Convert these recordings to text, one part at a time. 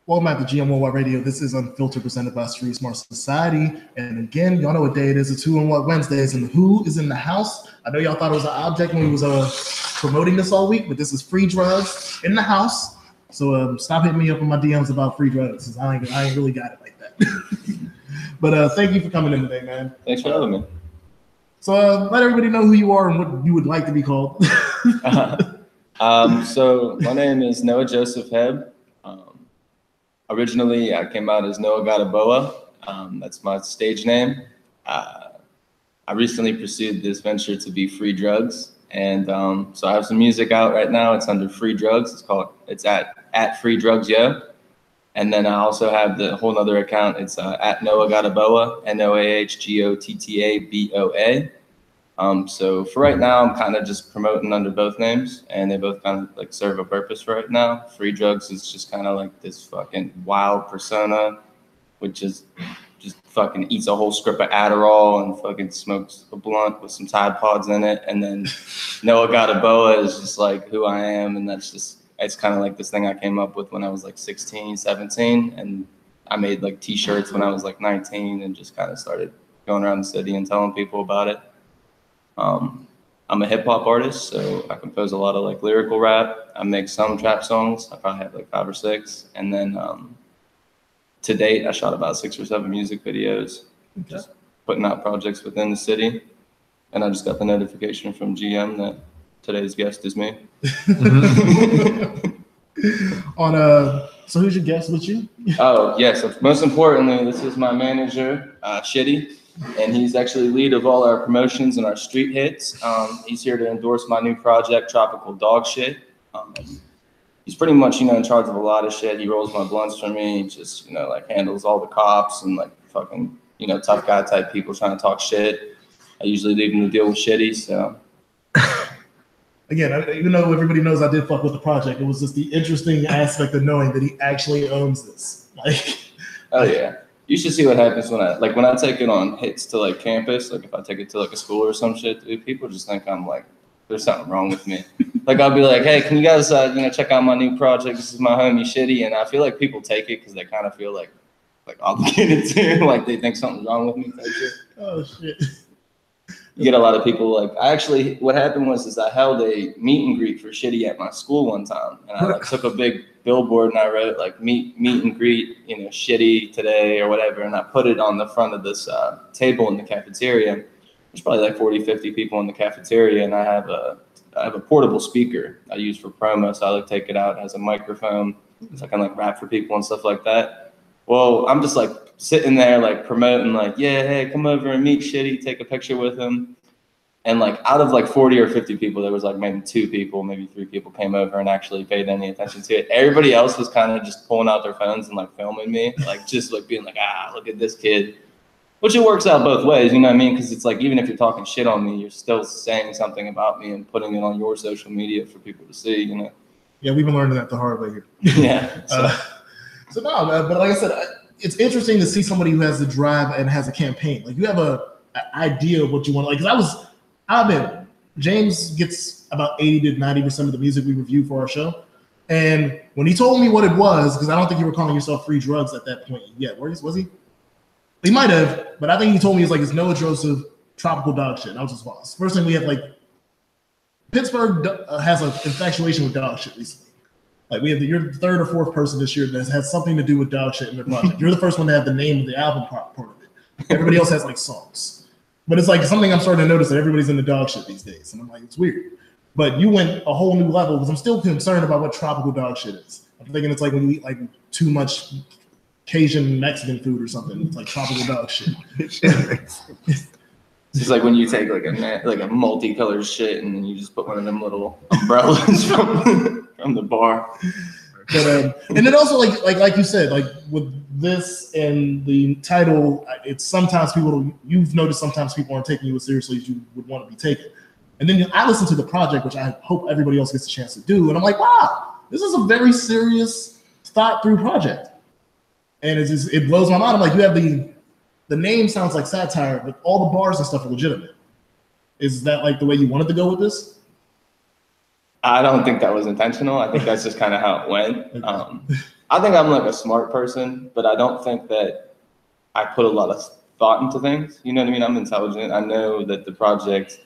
Welcome back to GM1Y Radio. This is Unfiltered, presented by Street Smart Society. And again, y'all know what day it is. It's Who and What Wednesdays. And who is in the house? I know y'all thought it was an object when we was promoting this all week, but this is free drugs in the house. So stop hitting me up on my DMs about free drugs, because I ain't really got it like that. But thank you for coming in today, man. Thanks for having me. So let everybody know who you are and what you would like to be called. So my name is Noah Joseph Hebb. Originally, I came out as Noah Gadaboa. That's my stage name. I recently pursued this venture to be free drugs. And so I have some music out right now. It's under Free Drugs. It's at Free Drugs, yeah. And then I also have the whole other account. It's at Noah Gadaboa, NOAHGOTTABOA. So for right now, I'm kind of just promoting under both names, and they both kind of like serve a purpose for right now. Free Drugs is just kind of like this fucking wild persona, which is just fucking eats a whole script of Adderall and fucking smokes a blunt with some Tide Pods in it. And then Noah Gadaboa is just like who I am, and it's kind of like this thing I came up with when I was like 16, 17, and I made like t-shirts when I was like 19 and just kind of started going around the city and telling people about it. I'm a hip hop artist, so I compose a lot of like lyrical rap. I make some trap songs. I probably have like 5 or 6. And then to date, I shot about 6 or 7 music videos, just putting out projects within the city. And I just got the notification from GM that today's guest is me. So who's your guest with you? Oh, yes. Yeah, so most importantly, this is my manager, Shitty. And he's actually lead of all our promotions and our street hits. He's here to endorse my new project, Tropical Dog Shit. He's pretty much, in charge of a lot of shit. He rolls my blunts for me. He just, like handles all the cops and like fucking, tough guy type people trying to talk shit. I usually leave him to deal with Shitty, so. Again, even though everybody knows I did fuck with the project, it was just the interesting aspect of knowing that he actually owns this. Oh yeah. You should see what happens when I take it on hits to like campus, like if I take it to like a school or some shit, dude, people just think I'm like, there's something wrong with me. Like I'll be like, hey, can you guys, check out my new project? This is my homie Shitty. And I feel like people take it because they kind of feel like obligated to, like they think something's wrong with me type shit. Oh shit. You get a lot of people what happened was I held a meet and greet for Shitty at my school one time. And I took a big billboard and I wrote like meet and greet, Shitty today or whatever. And I put it on the front of this table in the cafeteria. There's probably like 40, 50 people in the cafeteria. And I have a portable speaker I use for promo. So I take it out as a microphone. So I can rap for people and stuff like that. Well, I'm just sitting there promoting yeah, hey, come over and meet Shitty, take a picture with him. And out of 40 or 50 people, there was maybe 2 people, maybe 3 people came over and actually paid any attention to it. Everybody else was kind of just pulling out their phones and filming me, just being look at this kid, which it works out both ways, you know what I mean? Because it's even if you're talking shit on me, you're still saying something about me and putting it on your social media for people to see, Yeah, we've been learning that the hard way here. Yeah. So no, but like I said, it's interesting to see somebody who has the drive and has a campaign. You have an idea of what you want. Because I admit, James gets about 80 to 90% of the music we review for our show. And when he told me what it was, because I don't think you were calling yourself Free Drugs at that point yet. Was he? He might have, but I think he told me it's Noah Joseph Tropical Dog Shit. I was his boss. First thing we have Pittsburgh has an infatuation with dog shit recently. You're the 3rd or 4th person this year that has something to do with dog shit in their project. You're the first one to have the name of the album part of it. Everybody else has songs. But it's something I'm starting to notice that everybody's into dog shit these days. And I'm it's weird. But you went a whole new level because I'm still concerned about what tropical dog shit is. I'm thinking it's when you eat too much Cajun Mexican food or something. It's tropical dog shit. It's when you take a multicolored shit and then you just put one of them little umbrellas from the bar. But and then also like you said, with this and the title, it's sometimes you've noticed sometimes people aren't taking you as seriously as you would want to be taken. And then I listen to the project, which I hope everybody else gets a chance to do, and I'm wow, this is a very serious, thought through project. And it blows my mind. I'm you have the name sounds like satire, but all the bars and stuff are legitimate. Is that the way you wanted to go with this? I don't think that was intentional. I think that's just kind of how it went. I think I'm like a smart person, but I don't think that I put a lot of thought into things. You know what I mean? I'm intelligent. I know that the project,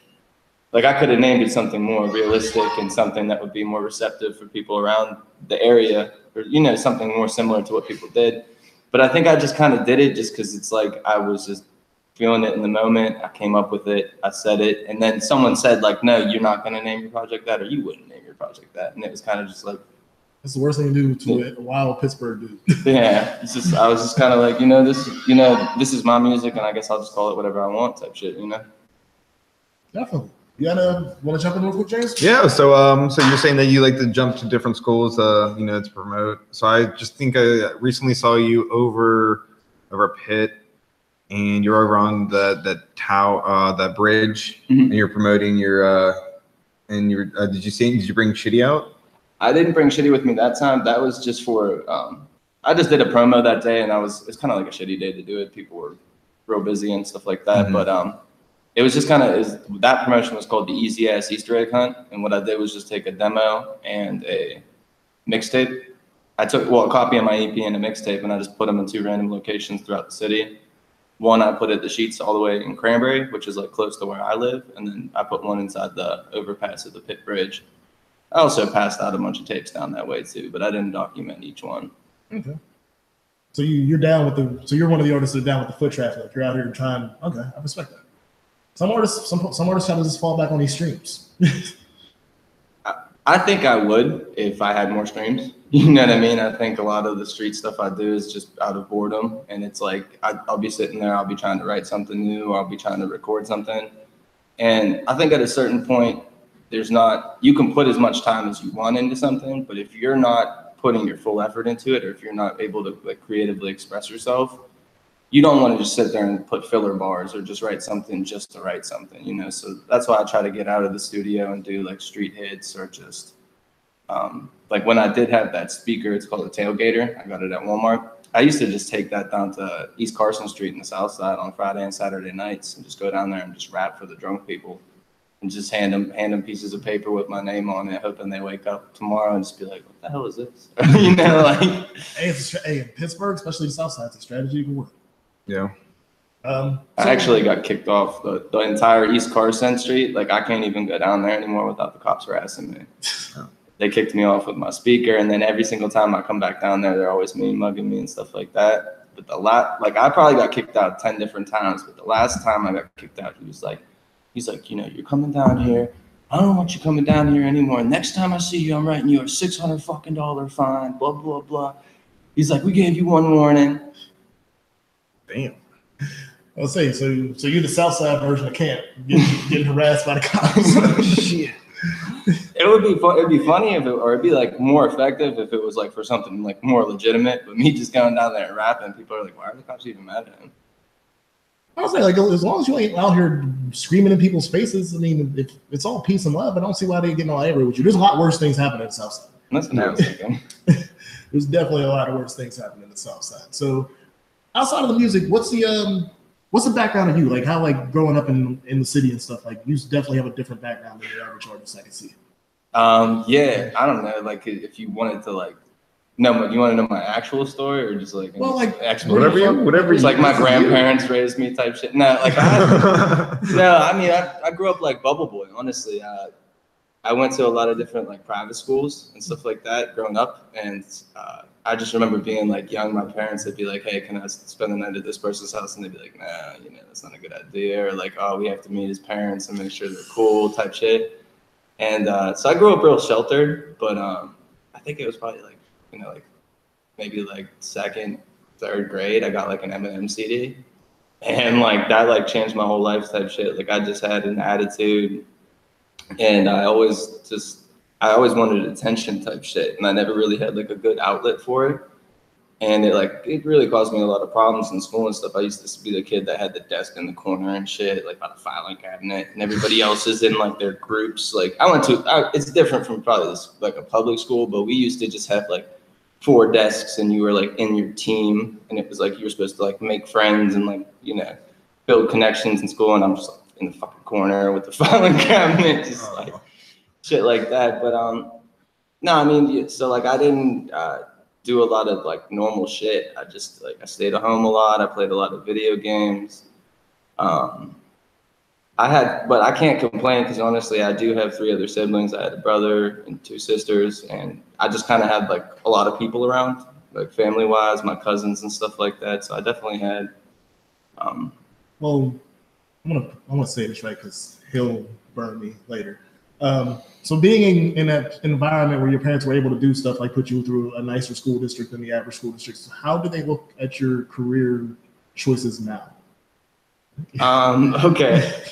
like I could have named it something more realistic and something that would be more receptive for people around the area, or, you know, something more similar to what people did. But I think I just kind of did it just because it's like I was just feeling it in the moment. I came up with it. I said it. And then someone said, like, no, you're not going to name your project that, or you wouldn't name your project that. And it was kind of just like, that's the worst thing to do to a wild Pittsburgh dude. Yeah, it's just I was just kind of like, this is my music, and I guess I'll just call it whatever I want, type shit, you know. Definitely. You want to jump in real quick, James? Yeah. So you're saying that you like to jump to different schools, to promote. So I just think I recently saw you over Pitt, and you're over on that bridge, and you're promoting your did you bring Shitty out? I didn't bring Shitty with me that time. That was just for, I just did a promo that day, and it's kind of like a shitty day to do it. People were real busy and stuff like that. But it was just that promotion was called the Easy Ass Easter Egg Hunt. And what I did was just take a demo and a mixtape. I took, a copy of my EP and a mixtape, and I just put them in 2 random locations throughout the city. One, I put at the Sheets all the way in Cranberry, which is like close to where I live. And then I put one inside the overpass of the Pitt Bridge. I also passed out a bunch of tapes down that way too, but I didn't document each one. Okay. So you're down with so you're one of the artists that are down with the foot traffic. Like you're out here trying. Okay, I respect that. Some artists have to just fall back on these streams. I think I would if I had more streams. You know what I mean? I think a lot of the street stuff I do is just out of boredom, and it's like I'll be sitting there, I'll be trying to write something new, or I'll be trying to record something, and I think at a certain point, you can put as much time as you want into something, but if you're not putting your full effort into it, or if you're not able to like creatively express yourself, you don't want to just sit there and put filler bars or just write something just to write something, you know? So that's why I try to get out of the studio and do like street hits, or just like when I did have that speaker, it's called a Tailgater. I got it at Walmart. I used to just take that down to East Carson Street in the South Side on Friday and Saturday nights and just go down there and just rap for the drunk people. And just hand them pieces of paper with my name on it, hoping they wake up tomorrow and just be like, "What the hell is this?" You know, like. Hey, in Pittsburgh, especially the South Side, it's a strategy can work. Yeah. I actually got kicked off the entire East Carson Street. Like I can't even go down there anymore without the cops harassing me. They kicked me off with my speaker, and then every single time I come back down there, they're always mean mugging me and stuff like that. But I probably got kicked out 10 different times. But the last time I got kicked out, He's like, you're coming down here. I don't want you coming down here anymore. Next time I see you, I'm writing you a $600 fucking fine. Blah blah blah. He's like, we gave you 1 warning. Damn. I'll say so. You're the South Side version of Camp, getting harassed by the cops. Shit. It would be fun. It'd be funny it'd be like more effective if it was like for something like more legitimate. But me just going down there and rapping, people are like, why are the cops even mad at him? I was like, as long as you ain't out here screaming in people's faces, I mean, if it's all peace and love, I don't see why they getting all angry with you. There's a lot worse things happening in the South Side. That's what I was thinking. There's definitely a lot of worse things happening in the South Side. So, outside of the music, what's the background of you? Like how growing up in the city and stuff. Like you definitely have a different background than the average artist I can see. Yeah, I don't know. Like if you wanted to no, you want to know my actual story or just like whatever. It's like my grandparents raised me type shit. No, like I grew up like Bubble Boy. Honestly, I went to a lot of different like private schools and stuff like that growing up, and I just remember being like young. My parents would be like, "Hey, can I spend the night at this person's house?" And they'd be like, "Nah, that's not a good idea." Or like, "Oh, we have to meet his parents and make sure they're cool," type shit. And so I grew up real sheltered, but I think it was probably maybe like 2nd, 3rd grade, I got like an Eminem CD, and like that changed my whole life type shit. Like I just had an attitude, and I always wanted attention type shit, and I never really had like a good outlet for it. And it really caused me a lot of problems in school and stuff. I used to be the kid that had the desk in the corner and shit, like by the filing cabinet, and everybody else is in like their groups. Like it's different from probably this like a public school, but we used to just have like 4 desks, and you were like in your team, and it was like you were supposed to like make friends and like build connections in school. And I'm just like in the fucking corner with the filing cabinet, just like shit like that. But no, I mean, so like I didn't. do a lot of like normal shit. I just like I stayed at home a lot. I played a lot of video games. But I can't complain because honestly, I do have 3 other siblings. I had a brother and 2 sisters, and I just kind of had like a lot of people around, like family-wise, my cousins and stuff like that. So I definitely had. Well, I want to say this right because he'll burn me later. So being in that environment where your parents were able to do stuff like put you through a nicer school district than the average school districts, how do they look at your career choices now? Okay.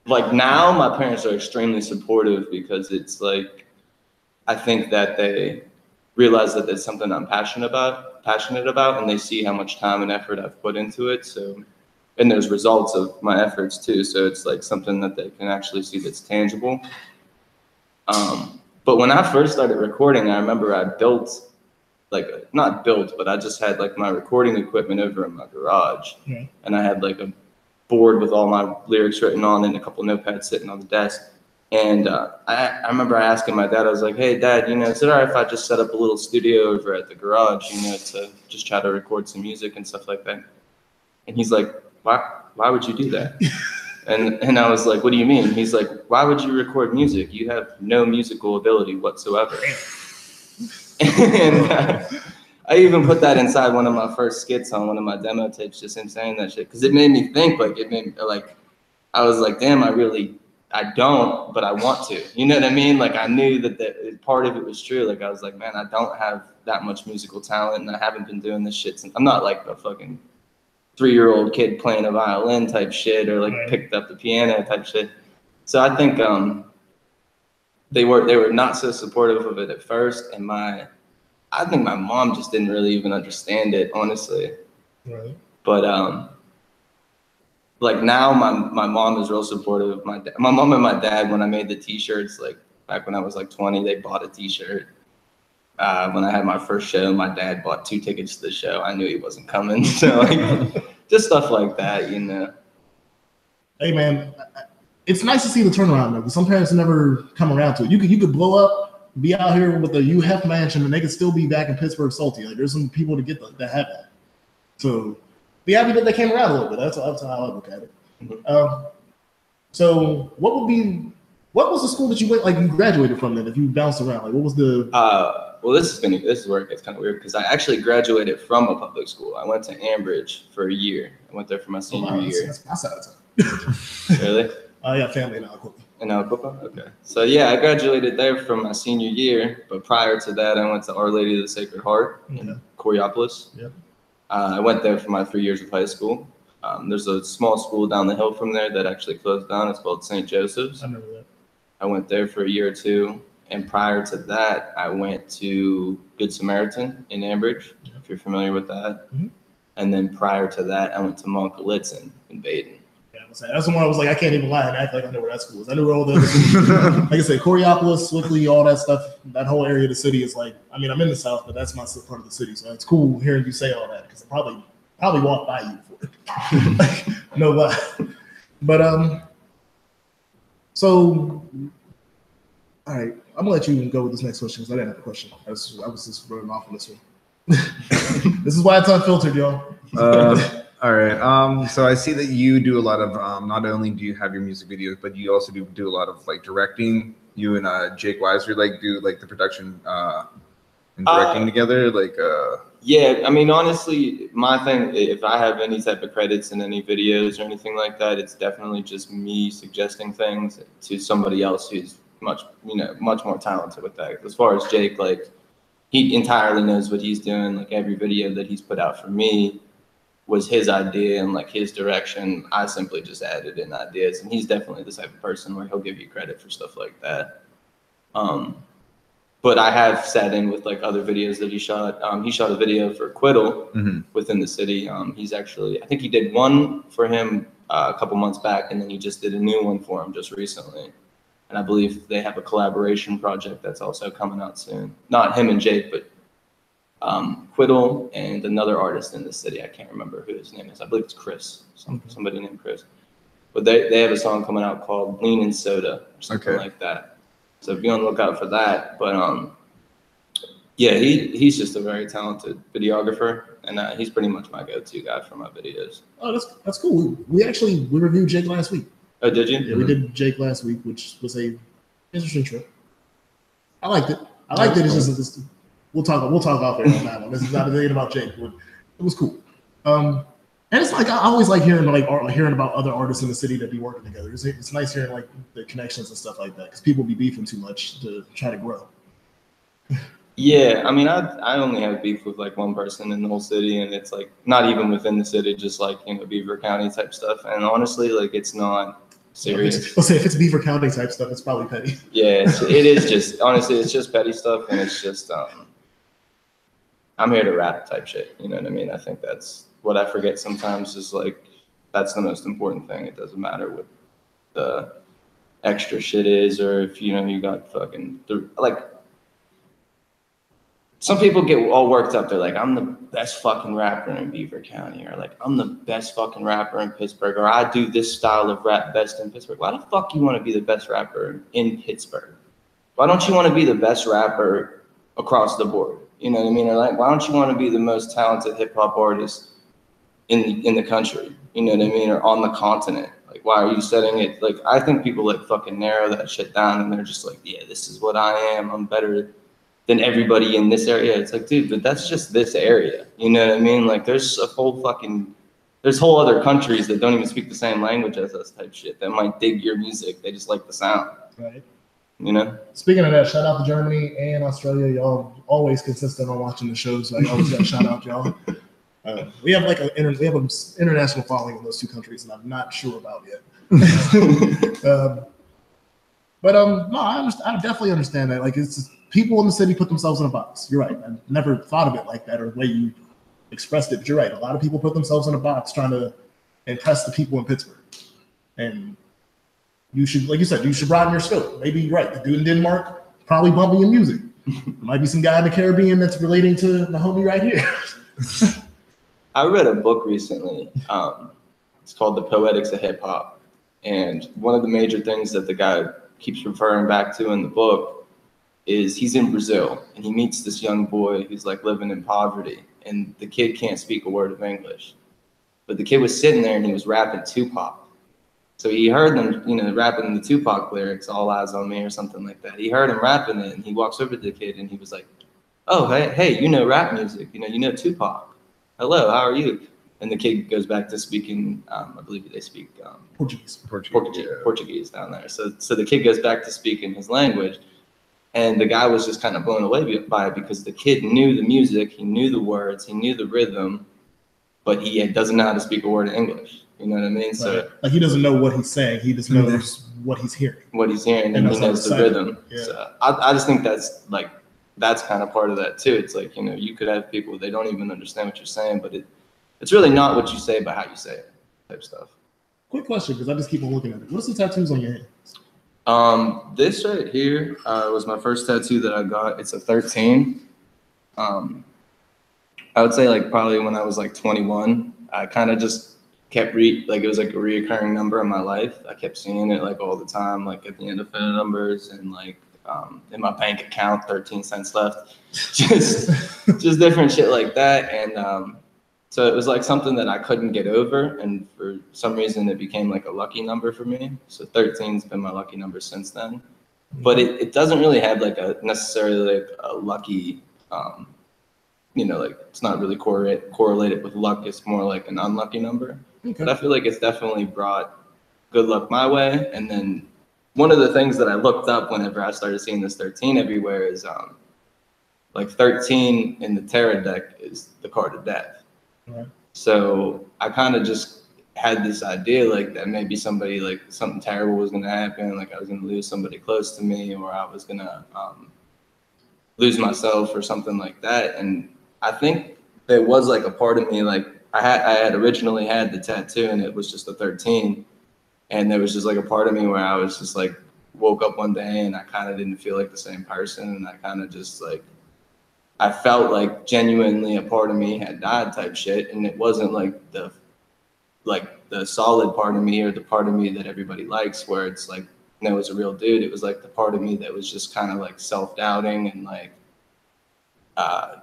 Like now, my parents are extremely supportive because it's like, I think that they realize that it's something I'm passionate about, and they see how much time and effort I've put into it. So, and there's results of my efforts too. So it's like something that they can actually see that's tangible. But when I first started recording, I remember I built, like not built, but I just had like my recording equipment over in my garage, and I had like a board with all my lyrics written on and a couple notepads sitting on the desk. And I remember asking my dad, I was like, hey, Dad, is it all right if I just set up a little studio over at the garage, to just try to record some music and stuff like that? And he's like, why would you do that? And I was like, what do you mean? He's like, why would you record music? You have no musical ability whatsoever. And I even put that inside one of my first skits on one of my demo tapes, just him saying that shit, because it made me think. I was like, damn, I don't, but I want to. You know what I mean? Like I knew that part of it was true. Like I was like, man, I don't have that much musical talent, and I haven't been doing this shit since. I'm not like a fucking 3-year-old kid playing a violin type shit or like picked up the piano type shit. So I think they were not so supportive of it at first, and I think my mom just didn't really even understand it, honestly. Right. But like now, my mom is real supportive. My mom and my dad, when I made the T-shirts, like back when I was like 20, they bought a T-shirt. When I had my first show, my dad bought 2 tickets to the show. I knew he wasn't coming, so like just stuff like that, Hey man, it's nice to see the turnaround though, because some parents never come around to it. You could blow up, be out here with a UHF mansion, and they could still be back in Pittsburgh salty. Like there's some people that have that. So be happy that they came around a little bit. That's how I look at it. Mm-hmm. So what was the school that you went, like you graduated from then, if you bounced around? Like what was the well, this is where it gets kind of weird because I actually graduated from a public school. I went to Ambridge for a year. I went there for my senior year. That's my side of town. Really? I got family in Aliquippa. In Aliquippa? Okay. So yeah, I graduated there from my senior year, but prior to that, I went to Our Lady of the Sacred Heart in Coriopolis. Yep. I went there for my 3 years of high school. There's a small school down the hill from there that actually closed down. It's called St. Joseph's. I remember that. I went there for a year or 2. And prior to that, I went to Good Samaritan in Ambridge, if you're familiar with that. Mm-hmm. And then prior to that, I went to Mount Gallitzin in Baden. Yeah, that's the one I was like, I can't even lie and act like I know where that school is. I knew where all the other schools. Like I said, Coriopolis, Swickley, all that stuff, that whole area of the city is like, I mean, I'm in the South, but that's my part of the city. So it's cool hearing you say all that because I probably walked by you for it. Like, no lie. But, so, all right, I'm gonna let you go with this next question because I didn't have a question. I was just running off on this one. This is why it's unfiltered, y'all. All right. So I see that you do a lot of not only do you have your music videos, but you also do a lot of like directing. You and Jake Weiser do like the production and directing together. Yeah, I mean, honestly, my thing, if I have any type of credits in any videos or anything like that, it's definitely just me suggesting things to somebody else who's much more talented with that. As far as Jake, like he entirely knows what he's doing. Like every video that he's put out for me was his idea and like his direction. I simply just added in ideas, and he's definitely the type of person where he'll give you credit for stuff like that. But I have sat in with like other videos that he shot. He shot a video for Quiddle within the city. He's actually, I think he did one for him a couple months back, and then he just did a new one for him just recently. And I believe they have a collaboration project that's also coming out soon. Not him and Jake, but Quiddle and another artist in the city. I can't remember who his name is. I believe it's Chris, somebody named Chris. But they have a song coming out called Lean and Soda or something like that. So be on the lookout for that. But Yeah, he's just a very talented videographer, and he's pretty much my go-to guy for my videos. Oh, that's cool. We reviewed Jake last week. Oh, did you? Yeah, we did Jake last week, which was a interesting trip. I liked it. It's just we'll talk out there on that one. This is not a thing about Jake, but it was cool. And it's like I always like hearing about other artists in the city that be working together. It's nice hearing like the connections and stuff like that because people be beefing too much to try to grow. Yeah, I mean, I only have beef with like one person in the whole city, and it's like not even within the city, just like Beaver County type stuff. And honestly, like it's not serious. I'll say if it's Beaver County type stuff, it's probably petty. Yeah, it is just honestly, it's just petty stuff, and it's just I'm here to rap type shit. You know what I mean? I think that's what I forget sometimes is like that's the most important thing. It doesn't matter what the extra shit is, or if you got fucking like. Some people get all worked up. They're like, I'm the best fucking rapper in Beaver County, or like, I'm the best fucking rapper in Pittsburgh, or I do this style of rap best in Pittsburgh. Why the fuck you want to be the best rapper in Pittsburgh? Why don't you want to be the best rapper across the board? You know what I mean? Or like, why don't you want to be the most talented hip hop artist in the country? You know what I mean? Or on the continent? Like, why are you setting it? Like, I think people like fucking narrow that shit down, and they're just like, yeah, this is what I am. I'm better than everybody in this area. It's like, dude, but that's just this area. You know what I mean? Like there's whole other countries that don't even speak the same language as us type shit that might dig your music. They just like the sound. Right. You know? Speaking of that, shout out to Germany and Australia. Y'all always consistent on watching the shows. So I always got to shout out y'all. We have an international following in those two countries, and I'm not sure about yet. No, I definitely understand that. Like it's just, people in the city put themselves in a box. You're right. I never thought of it like that or the way you expressed it, but you're right. A lot of people put themselves in a box trying to impress the people in Pittsburgh. And you should, like you said, you should broaden your scope. Maybe you're right. The dude in Denmark probably bumping in music. There might be some guy in the Caribbean that's relating to the homie right here. I read a book recently. It's called The Poetics of Hip Hop. And one of the major things that the guy keeps referring back to in the book is he's in Brazil and he meets this young boy who's like living in poverty, and the kid can't speak a word of English, but the kid was sitting there and he was rapping Tupac. So he heard them, rapping the Tupac lyrics, "All Eyes on Me" or something like that. He heard him rapping it, and he walks over to the kid and he was like, "Oh, hey, rap music, you know Tupac. Hello, how are you?" And the kid goes back to speaking, I believe they speak Portuguese down there. So the kid goes back to speaking his language. And the guy was just kind of blown away by it because the kid knew the music, he knew the words, he knew the rhythm, but he doesn't know how to speak a word of English. You know what I mean? Right. So like he doesn't know what he's saying. He just knows what he's hearing. What he's hearing, and he knows the rhythm. Yeah. So I just think that's kind of part of that too. It's like, you could have people, they don't even understand what you're saying, but it's really not what you say, but how you say it type stuff. Quick question, because I just keep on looking at it. What's the tattoos on your hands? This right here was my first tattoo that I got. It's a 13. I would say like probably when I was like 21, I kind of just kept it was like a reoccurring number in my life. I kept seeing it like all the time, like at the end of phone numbers and like in my bank account, 13 cents left, just different shit like that. And so it was like something that I couldn't get over, and for some reason it became like a lucky number for me. So 13's been my lucky number since then. But it doesn't really have like necessarily like a lucky, like it's not really correlated with luck. It's more like an unlucky number. Okay. But I feel like it's definitely brought good luck my way. And then one of the things that I looked up whenever I started seeing this 13 everywhere is like 13 in the tarot deck is the card of death. Right. So I kind of just had this idea like that maybe somebody, like something terrible was going to happen, like I was going to lose somebody close to me, or I was going to lose myself or something like that. And I think there was like a part of me, like I had originally had the tattoo and it was just a 13, and there was just like a part of me where I was just like woke up one day and I kind of didn't feel like the same person, and I kind of just like I felt like genuinely a part of me had died type shit. And it wasn't like the solid part of me or the part of me that everybody likes where it's like, no, it was a real dude. It was like the part of me that was just kind of like self-doubting and like,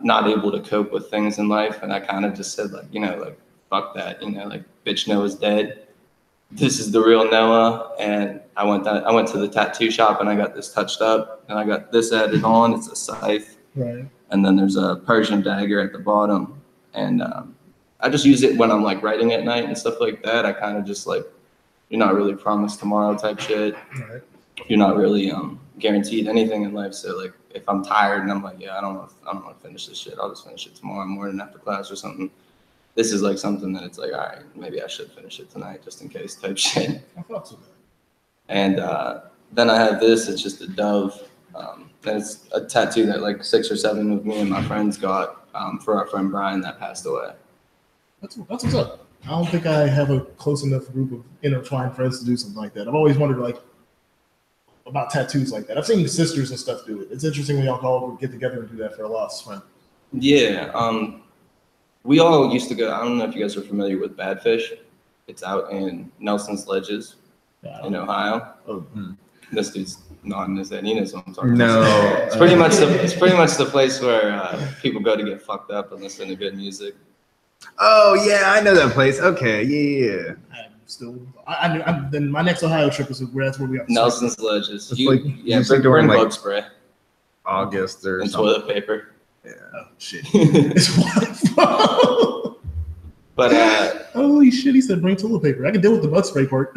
not able to cope with things in life. And I kind of just said, like, like, fuck that, like, bitch, Noah's dead. This is the real Noah. And I went to the tattoo shop and I got this touched up and I got this added on. It's a scythe. Right. And then there's a Persian dagger at the bottom. And I just use it when I'm like writing at night and stuff like that. I kind of just like, you're not really promised tomorrow type shit. Right. You're not really guaranteed anything in life. So like, if I'm tired and I'm like, yeah, I don't want to finish this shit, I'll just finish it tomorrow morning after class or something. This is like something that it's like, all right, maybe I should finish it tonight just in case type shit. I thought so. And then I have this. It's just a dove. And it's a tattoo that like 6 or 7 of me and my friends got for our friend Brian that passed away. That's what's up. I don't think I have a close enough group of intertwined friends to do something like that. I've always wondered like about tattoos like that. I've seen sisters and stuff do it. It's interesting when y'all all get together and do that for a lost friend. Yeah. We all used to go. I don't know if you guys are familiar with Badfish. It's out in Nelson's Ledges in Ohio. Oh. This dude's nodding his head. He knows what I'm talking No. about. It's pretty much the place where people go to get fucked up and listen to good music. Oh yeah, I know that place. Okay, yeah. Then my next Ohio trip is that's where we are. Nelson's Ledges. During bug like spray, August or and something. toilet paper. Yeah. Oh shit. It's wild. But holy shit, he said bring toilet paper. I can deal with the bug spray part.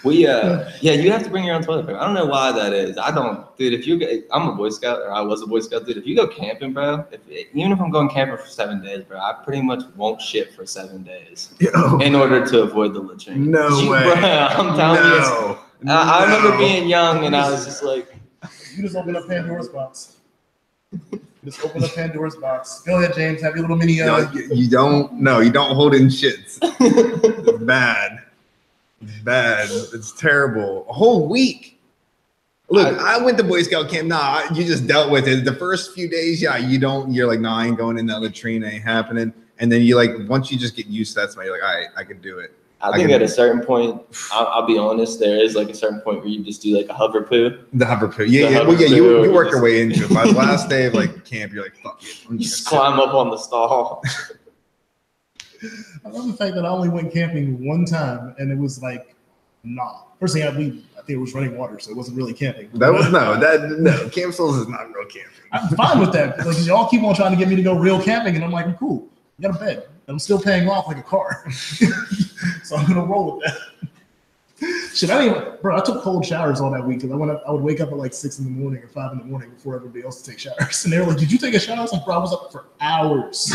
you have to bring your own toilet paper. I don't know why that is. I don't, dude. I'm a Boy Scout, or I was a Boy Scout, dude. If you go camping, bro, even if I'm going camping for 7 days, bro, I pretty much won't shit for 7 days in order to avoid the lynching. No way. Bro, I'm telling you. I remember being young and I was just like, you just open up Pandora's box. Just open up Pandora's box. Go ahead, James. Have your little mini. You don't hold in shits. It's bad. It's bad. It's terrible. A whole week. Look, I went to Boy Scout camp. Nah, you just dealt with it. The first few days, you're like, nah, I ain't going in that latrine, ain't happening. And then you like, once you just get used to that smell, you're like, all right, I can do it. I think at a certain point, I'll be honest, there is like a certain point where you just do like a hover poo. The hover poo. You work your way into it. By the last day of like camp, you're like, fuck it. You just climb up on the stall. I love the fact that I only went camping one time, and it was like, nah. First thing I think it was running water, so it wasn't really camping. No. Camp Souls is not real camping. I'm fine with that. Like, y'all keep on trying to get me to go real camping, and I'm like, I'm cool. I got a bed. And I'm still paying off like a car. So I'm gonna roll with that. Shit, I took cold showers all that week because I would wake up at like 6 in the morning or 5 in the morning before everybody else to take showers. And they were like, did you take a shower? I was like, bro, I was up for hours.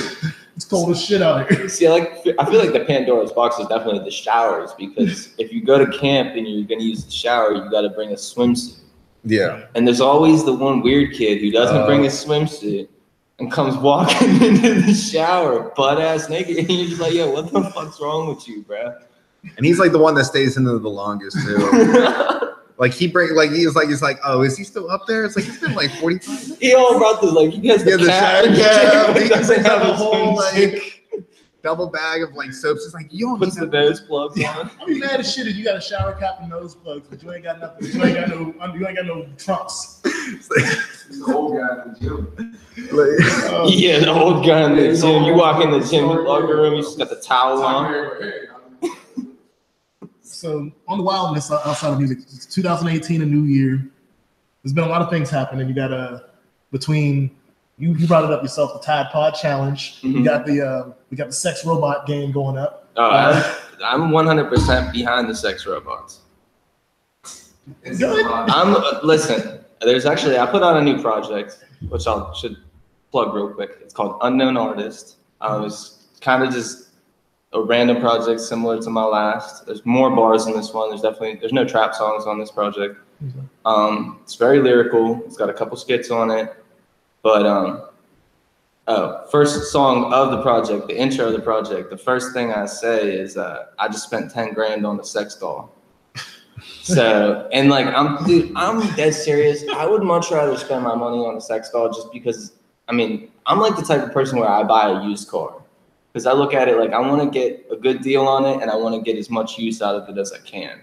It's cold as shit out here. See, I feel like the Pandora's box is definitely the showers, because if you go to camp and you're gonna use the shower, you gotta bring a swimsuit. Yeah. And there's always the one weird kid who doesn't bring a swimsuit and comes walking into the shower butt ass naked, and you're just like, yo, what the fuck's wrong with you, bro? And he's like the one that stays in there the longest too. Like he's like, oh, is he still up there? It's like he's been like 45 minutes. He all brought this, like, he has the cat. He doesn't have a whole like double bag of like soaps. It's like, you don't puts the nose plugs on. I'm mad as shit if you got a shower cap and nose plugs, but you ain't got nothing. You ain't got no trunks. The old guy in the gym. Yeah, the old guy in the gym. You walk in the gym locker room, you just got the towel on. So on the wildness outside of music, it's 2018, a new year. There's been a lot of things happening. You got between you brought it up yourself, the Tide Pod Challenge. Mm-hmm. We got the sex robot game going up. I'm 100% behind the sex robots. Listen. There's actually, I put out a new project, which I should plug real quick. It's called Unknown Artist. It's kind of just a random project similar to my last. There's more bars in this one. There's no trap songs on this project. It's very lyrical. It's got a couple skits on it. But first song of the project, the intro of the project, the first thing I say is I just spent 10 grand on a sex doll. So, and like, I'm dead serious. I would much rather spend my money on a sex doll just because, I mean, I'm like the type of person where I buy a used car. Because I look at it like I want to get a good deal on it and I want to get as much use out of it as I can.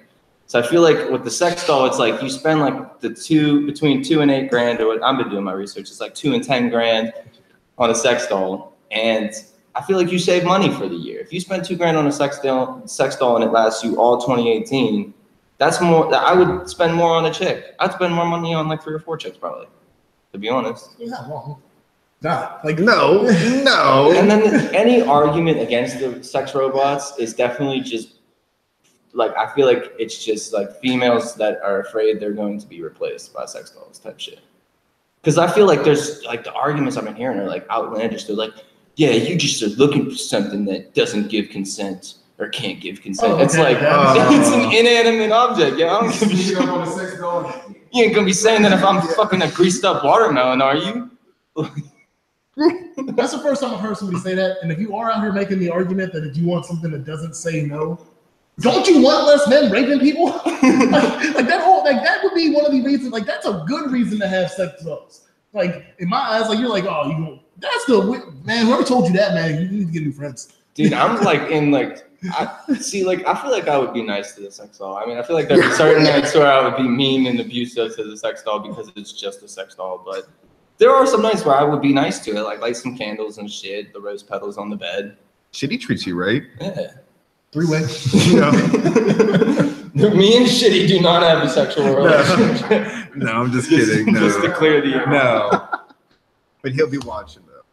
So I feel like with the sex doll, it's like you spend like between $2 and $8 grand, or what I've been doing my research, it's like $2 and $10 grand on a sex doll. And I feel like you save money for the year. If you spend $2 grand on a sex doll and it lasts you all 2018, that's more. I would spend more on a chick. I'd spend more money on like 3 or 4 chicks probably, to be honest. Yeah, well, nah, like No. And then any argument against the sex robots is definitely just like, I feel like it's just like females that are afraid they're going to be replaced by sex dolls type shit. Because I feel like there's like the arguments I've been hearing are like outlandish. They're like, yeah, you just are looking for something that doesn't give consent or can't give consent. Okay. It's like, it's an inanimate object. Yeah, I don't give a shit. You ain't gonna be saying that if I'm fucking a greased up watermelon, are you? That's the first time I've heard somebody say that. And if you are out here making the argument that if you want something that doesn't say no, don't you want less men raping people? that would be one of the reasons. Like, that's a good reason to have sex dolls. Like, in my eyes, like, you're like, oh, that's the man. Whoever told you that, man, you need to get new friends. Dude, I'm like I feel like I would be nice to the sex doll. I mean, I feel like there'd be certain nights where I would be mean and abusive to the sex doll because it's just a sex doll. But there are some nights where I would be nice to it, like light some candles and shit, the rose petals on the bed. Shitty treats you right. Yeah. 3-way. Me and Shitty do not have a sexual relationship. No, I'm just kidding. No. Just to clear the air. No. But he'll be watching though.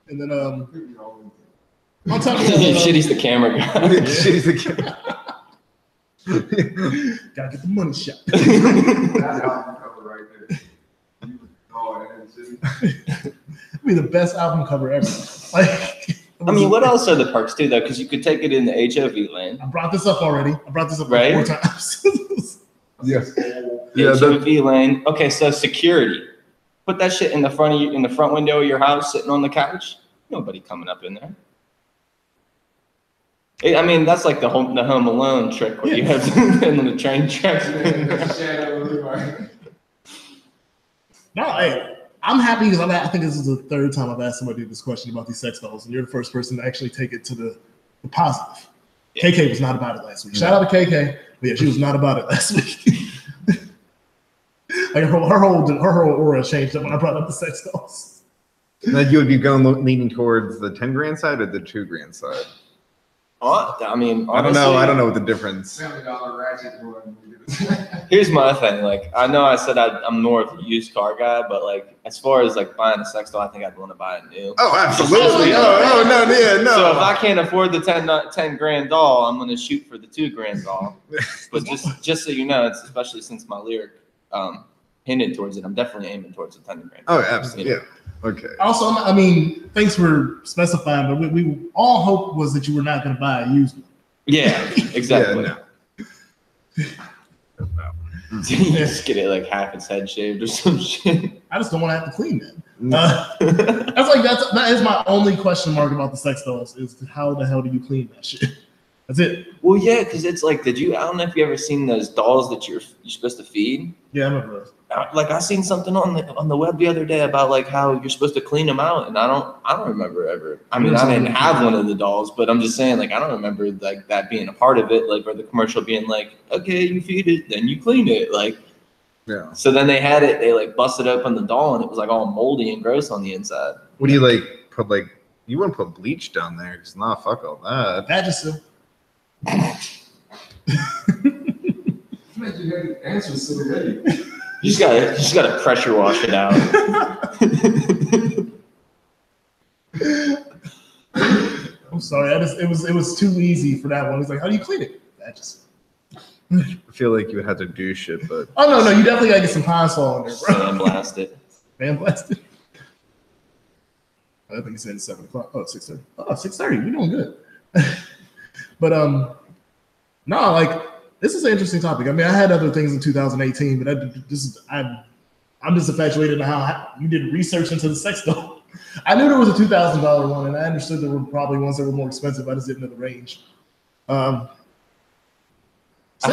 And then on top of Shitty's the camera guy. Shitty's the camera. Gotta get the money shot. That's album cover right there. It'd be the best album cover ever. Like, I mean, what else are the perks too, though? Because you could take it in the HOV lane. I brought this up already. I brought this up Right? like 4 times. Yes. Yeah, HOV lane. Okay, so security. Put that shit in the front window of your house, sitting on the couch. Nobody coming up in there. I mean, that's like the Home Alone trick where you have to on the train tracks. No, hey, I'm happy because I think this is the 3rd time I've asked somebody this question about these sex dolls, and you're the first person to actually take it to the positive. Yeah. KK was not about it last week. Shout out to KK, but yeah, she was not about it last week. Like her whole aura changed up when I brought up the sex dolls. Now you would be leaning towards the 10 grand side or the 2 grand side? I mean, honestly, I don't know what the difference. $70 ratchet one. Here's my thing. Like, I know I said I'm more of a used car guy, but like, as far as like buying a sex doll, I think I'd want to buy it new. Oh, absolutely. No. So if I can't afford the 10 grand doll, I'm gonna shoot for the 2 grand doll. But just so you know, it's especially since my lyric hinted towards it, I'm definitely aiming towards the 10 grand. Oh, absolutely. Yeah. Okay. Also, I mean, thanks for specifying, but we all hope was that you were not going to buy a used one. Yeah, exactly. Yeah, no. You just get it like half its head shaved or some shit. I just don't want to have to clean that. That is my only question mark about the sex dolls is how the hell do you clean that shit? That's it. Well, yeah, because it's like, I don't know if you ever seen those dolls that you're supposed to feed. Yeah, I remember those. Like I seen something on the web the other day about like how you're supposed to clean them out, and I don't remember ever. I mean, I didn't have one of the dolls, but I'm just saying, like, I don't remember like that being a part of it, like, or the commercial being like, okay, you feed it, then you clean it, like. Yeah. So then they like busted open the doll, and it was like all moldy and gross on the inside. What do you like? Put like you wouldn't put bleach down there because fuck all that. That just. Imagine you had the answers so ready. You just gotta pressure wash it out. I'm sorry. It was too easy for that one. It's like, how do you clean it? That just. I feel like you would have to douche it, but. Oh no, you definitely gotta get some pine sol in there, bro. Sandblast it. Sandblast it. I think you said it's 7 o'clock. Oh, 6:30. Oh, 6:30. We're doing good. But no, like. This is an interesting topic. I mean, I had other things in 2018, but I'm just infatuated in how you did research into the sex doll. I knew there was a $2,000 one, and I understood there were probably ones that were more expensive. I just didn't know the range. I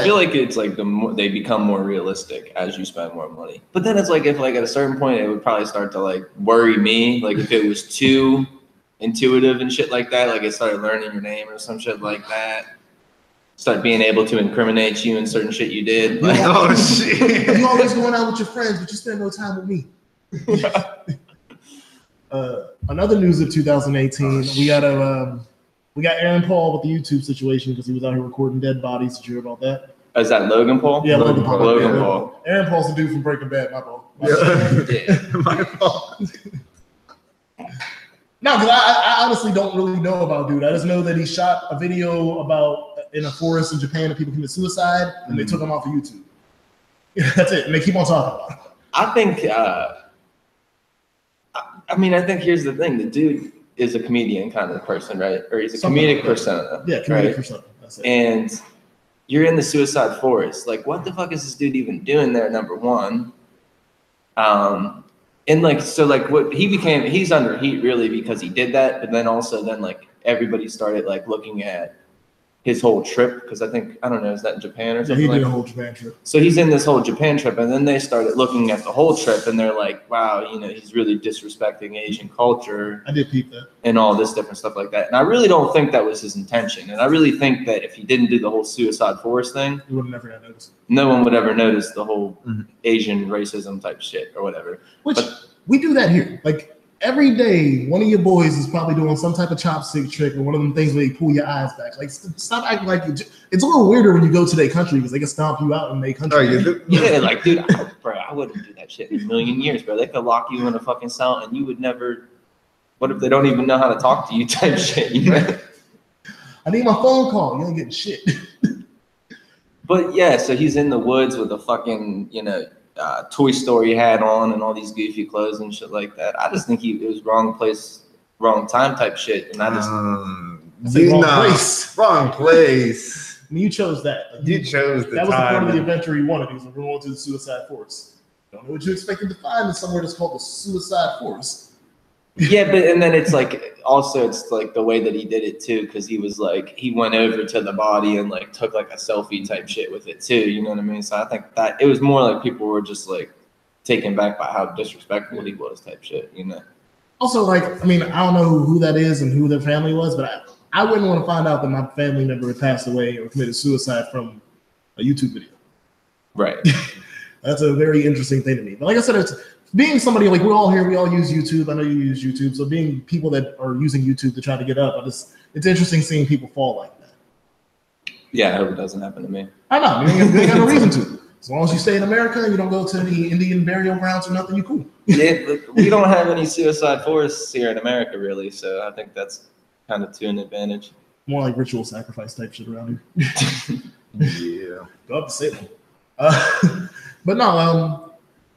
feel like it's like they become more realistic as you spend more money. But then it's like if like at a certain point it would probably start to like worry me, like if it was too intuitive and shit like that, like it started learning your name or some shit like that. start being able to incriminate you in certain shit you did. Like, Oh shit! You always going out with your friends, but you spend no time with me. Another news of 2018, we got Aaron Paul with the YouTube situation because he was out here recording dead bodies. Did you hear about that? is that Logan Paul? Yeah, Logan Paul. Logan Yeah. Paul. Aaron Paul's the dude from Breaking Bad. My fault. Yeah. My fault. No, because I honestly don't really know about dude. I just know that he shot a video about in a forest in Japan and people commit suicide, and they took him off of YouTube. Yeah, that's it. And they keep on talking about it. I think. I mean, I think here's the thing: the dude is a comedian kind of person, right? Or he's a comedic persona. Yeah, comedic right? persona. That's it. And you're in the suicide forest. Like, what the fuck is this dude even doing there? Number one. And like, so like what he's under heat really because he did that. But then also then like everybody started like looking at his whole trip. Cause I don't know, is that in Japan or Yeah, something? he like did a whole Japan trip. So he's in this whole Japan trip, and then they started looking at the whole trip, and they're like, "Wow, you know, he's really disrespecting Asian culture I did peep that. and all this different stuff like that." And I really don't think that was his intention. And I really think that if he didn't do the whole suicide forest thing, You would have never got noticed. no one would ever notice the whole Asian racism type shit or whatever. Which But- we do that here. Like every day, one of your boys is probably doing some type of chopstick trick or one of them things where they pull your eyes back. Like stop acting like it's a little weirder when you go to their country because they can stomp you out in their country. Oh, you do? Yeah, like, dude, I wouldn't do that shit in a million years, bro. They could lock you in a fucking cell, and you would never. What if they don't even know how to talk to you? Type shit, you know. I need my phone call. You ain't getting shit. But yeah, so he's in the woods with a fucking, Toy Story hat on and all these goofy clothes and shit like that. I just think it was wrong place, wrong time type shit. And I just, Wrong place. Wrong place. I mean, you chose that. Like, You chose the that was the part of the time. adventure he wanted. He was like, we're going to the suicide forest. Don't know what you expected to find in somewhere that's called the suicide forest. yeah, but and then it's like, also it's like the way that he did it too, because he was like, he went over to the body and like took like a selfie type shit with it too, you know what I mean? So I think that it was more like people were just like taken back by how disrespectful he was type shit, you know? Also, like, I mean, I don't know who that is and who their family was, but I wouldn't want to find out that my family member had passed away or committed suicide from a YouTube video. Right. That's a very interesting thing to me. But like I said, it's being somebody like we're all here, we all use YouTube. I know you use YouTube. So being people that are using YouTube to try to get up, it's interesting seeing people fall like that. Yeah, I hope it doesn't happen to me. I know. I mean, they got no reason to. As long as you stay in America and you don't go to the Indian burial grounds or nothing, you're cool. Yeah, look, we don't have any suicide forests here in America, really. So I think that's kind of to an advantage. More like ritual sacrifice type shit around here. Yeah. Go up to Salem. But no,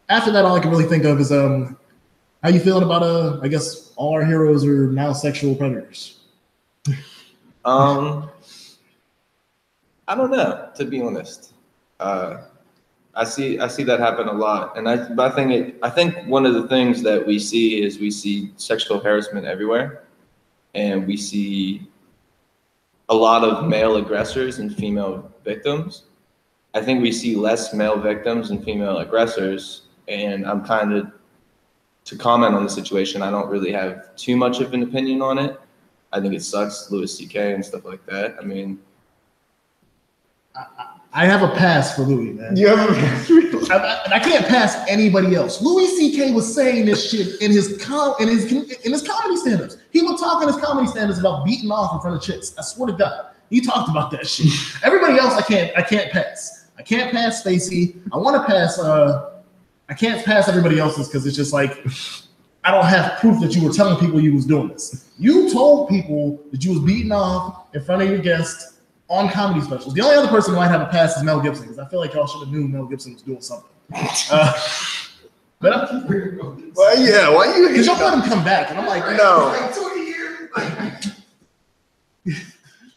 after that, all I can really think of is how you feeling about I guess all our heroes are now sexual predators. I don't know, to be honest. I see that happen a lot, and I think one of the things that we see sexual harassment everywhere, and we see a lot of male aggressors and female victims. I think we see less male victims and female aggressors, and I'm kind of, to comment on the situation, I don't really have too much of an opinion on it. I think it sucks, Louis C.K. and stuff like that. I mean, I have a pass for Louis, man. You have I can't pass anybody else. Louis C.K. was saying this shit in his comedy stand-ups. He would talk in his comedy stand-ups about beating off in front of chicks. I swear to God, he talked about that shit. Everybody else, I can't pass. I can't pass Stacey. I want to pass. I can't pass everybody else's because it's just like I don't have proof that you were telling people you was doing this. You told people that you was beating off in front of your guests on comedy specials. The only other person who might have a pass is Mel Gibson because I feel like y'all should have knew Mel Gibson was doing something. But Well, yeah. Why you? because y'all let him come back, and I'm like, No. Like 20 years.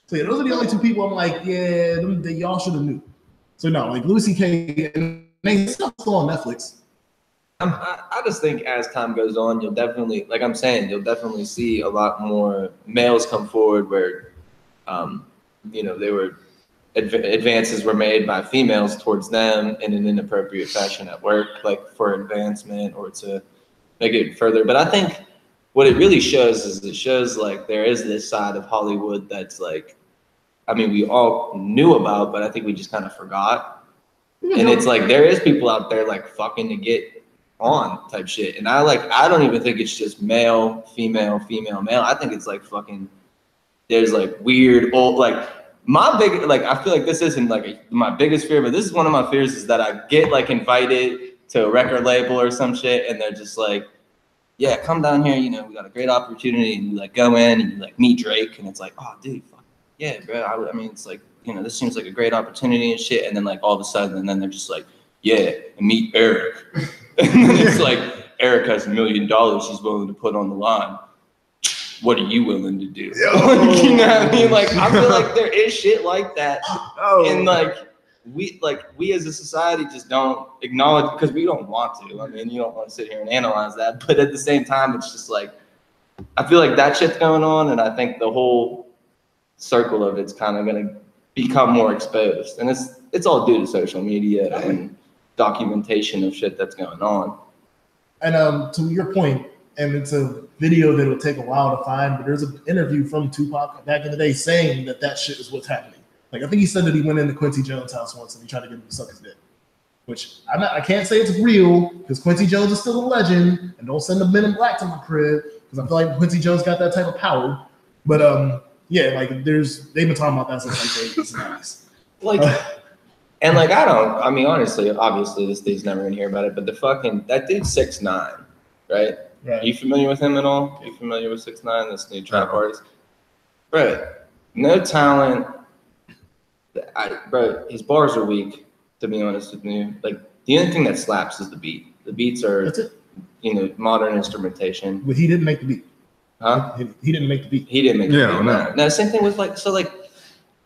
So yeah, those are the only two people. I'm like, yeah, y'all should have knew. So no, like Louis C.K. and they still on Netflix. I just think as time goes on, you'll definitely, like I'm saying, you'll definitely see a lot more males come forward where, advances were made by females towards them in an inappropriate fashion at work, like for advancement or to make it further. But I think what it really shows is it shows like there is this side of Hollywood that's like I mean, we all knew about, but I think we just kind of forgot. And it's like, there is people out there like fucking to get on type shit. And I don't even think it's just male, female, female, male. I think it's like fucking, there's like weird old, like my big, like, I feel like this isn't like my biggest fear, but this is one of my fears is that I get like invited to a record label or some shit. And they're just like, yeah, come down here. You know, we got a great opportunity. And you like go in and you like meet Drake. And it's like, oh dude, fuck yeah, bro. I mean, it's like, you know, this seems like a great opportunity and shit. And then like all of a sudden, and then they're just like, yeah, and meet Eric. And then it's like, Eric has $1 million he's willing to put on the line. What are you willing to do? You know what I mean? Like, I feel like there is shit like that. And like, we as a society just don't acknowledge because we don't want to. I mean, you don't want to sit here and analyze that. But at the same time, it's just like, I feel like that shit's going on. And I think the whole circle of it's kind of going to become more exposed. And it's all due to social media and documentation of shit that's going on. And to your point, and it's a video that will take a while to find, but there's an interview from Tupac back in the day saying that shit is what's happening. Like, I think he said that he went into Quincy Jones' house once and he tried to get him to suck his dick. Which I can't say it's real because Quincy Jones is still a legend, and don't send the Men in Black to my crib because I feel like Quincy Jones got that type of power. But yeah, like they've been talking about that since like the 80s and 90s. Like, and like I mean, honestly, obviously this dude's never gonna hear about it, but that dude's 6ix9ine, right? Right. Are you familiar with him at all? Are you familiar with 6ix9ine, this new trap artist? Bro, no talent. Bro, his bars are weak, to be honest with you. Like, the only thing that slaps is the beat. The beats are, you know, modern instrumentation. But he didn't make the beat. Huh? He didn't make the beat. He didn't make the beat. No. No, same thing with like, so like,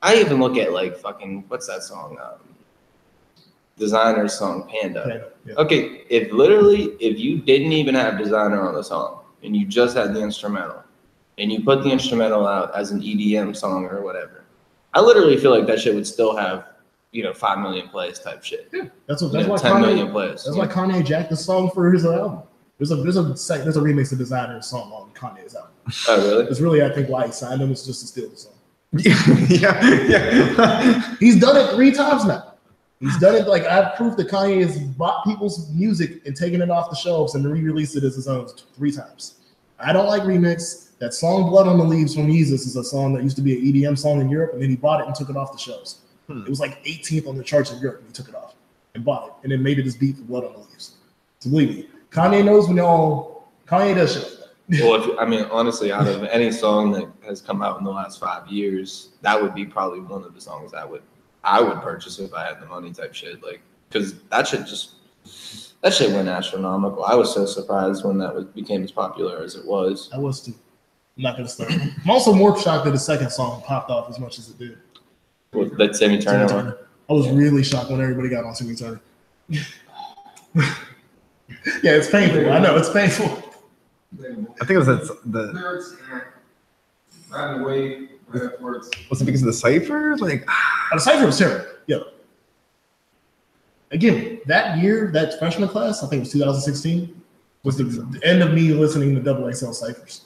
I even look at like fucking, what's that song? Designer's song, Panda. Yeah. Okay, if you didn't even have Designer on the song and you just had the instrumental and you put the instrumental out as an EDM song or whatever, I literally feel like that shit would still have, you know, 5 million plays type shit. Yeah, that's why 10 Kanye, million plays. That's why Kanye jacked the song for his album. There's a remix of Designer's song on Kanye's album. Oh really? It's really, I think, why he signed him is just to steal the song. yeah. He's done it 3 times now. He's done it, like, I have proof that Kanye has bought people's music and taken it off the shelves and re-released it as his own 3 times. I don't like remix. That song Blood on the Leaves from Yeezus is a song that used to be an EDM song in Europe, and then he bought it and took it off the shelves. It was like 18th on the charts in Europe, and he took it off and bought it, and then made it his beat for Blood on the Leaves. So believe me, Kanye knows Kanye does shit like that. Well, I mean, honestly, out of any song that has come out in the last 5 years, that would be probably one of the songs I would purchase if I had the money type shit. Like, because that shit went astronomical. I was so surprised when that became as popular as it was. I was too. I'm not gonna start. I'm also more shocked that the second song popped off as much as it did. With that Timmy Turner one. I was really shocked when everybody got on Timmy Turner. Yeah, it's painful. I know it's painful. I think it was the. Lyrics, right away, right afterwards. Was it because of the cipher? Like, The cipher was terrible. Yeah. Again, that year, that freshman class, I think it was 2016, was the end of me listening to Double XL ciphers.